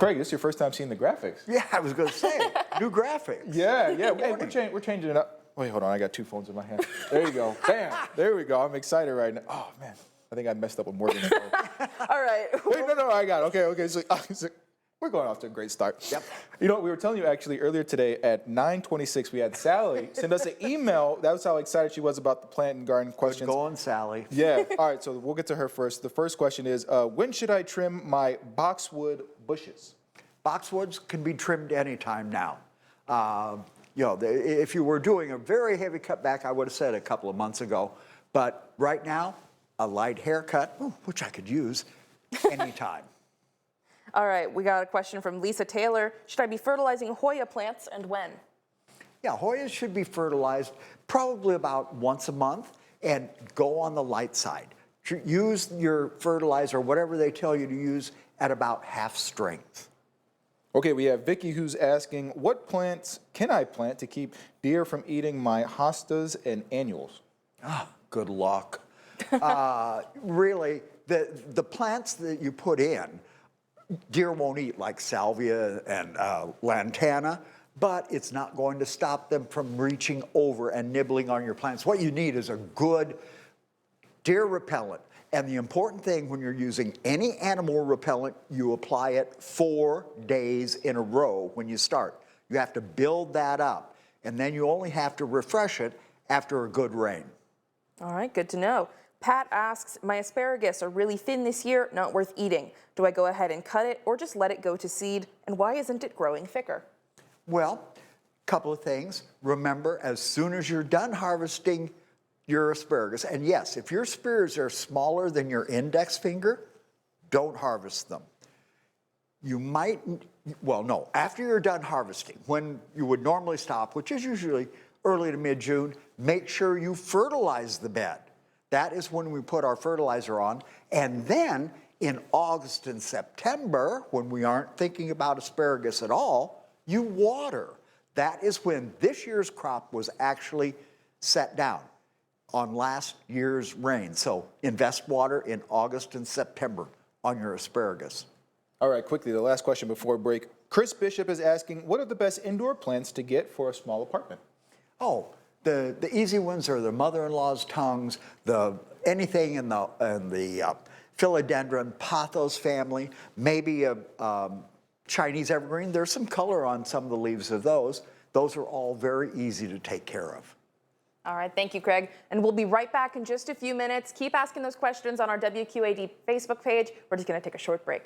Craig, this is your first time seeing the graphics. Yeah, I was going to say, new graphics. Yeah. Hey, we're changing it up. Wait, hold on. I got two phones in my hand. There you go. Bam. There we go. I'm excited right now. Oh, man. I think I messed up with Morgan's phone. All right. Wait, no, I got it. Okay. So, we're going off to a great start. Yep. You know what, we were telling you actually earlier today at 9:26, we had Sally send us an email. That was how excited she was about the plant and garden questions. Good going, Sally. Yeah. All right, so we'll get to her first. The first question is, when should I trim my boxwood bushes? Boxwoods can be trimmed anytime now. If you were doing a very heavy cutback, I would have said a couple of months ago. But right now, a light haircut, which I could use anytime. All right, we got a question from Lisa Taylor. Should I be fertilizing Hoya plants and when? Yeah, Hoyas should be fertilized probably about once a month and go on the light side. Use your fertilizer, whatever they tell you to use, at about half strength. Okay, we have Vicky who's asking, what plants can I plant to keep deer from eating my hostas and annuals? Good luck. Really, the plants that you put in, deer won't eat, like salvia and lantana, but it's not going to stop them from reaching over and nibbling on your plants. What you need is a good deer repellent. And the important thing when you're using any animal repellent, you apply it 4 days in a row when you start. You have to build that up, and then you only have to refresh it after a good rain. All right, good to know. Pat asks, my asparagus are really thin this year, not worth eating. Do I go ahead and cut it or just let it go to seed? And why isn't it growing thicker? Well, a couple of things. Remember, as soon as you're done harvesting your asparagus, and yes, if your spears are smaller than your index finger, don't harvest them. You might, well, no, after you're done harvesting, when you would normally stop, which is usually early to mid-June, make sure you fertilize the bed. That is when we put our fertilizer on. And then in August and September, when we aren't thinking about asparagus at all, you water. That is when this year's crop was actually set down on last year's rain. So invest water in August and September on your asparagus. All right, quickly, the last question before break. Chris Bishop is asking, what are the best indoor plants to get for a small apartment? Oh, the easy ones are the mother-in-law's tongues, anything in the philodendron, pothos family, maybe a Chinese evergreen. There's some color on some of the leaves of those. Those are all very easy to take care of. All right, thank you, Craig. And we'll be right back in just a few minutes. Keep asking those questions on our WQAD Facebook page. We're just going to take a short break.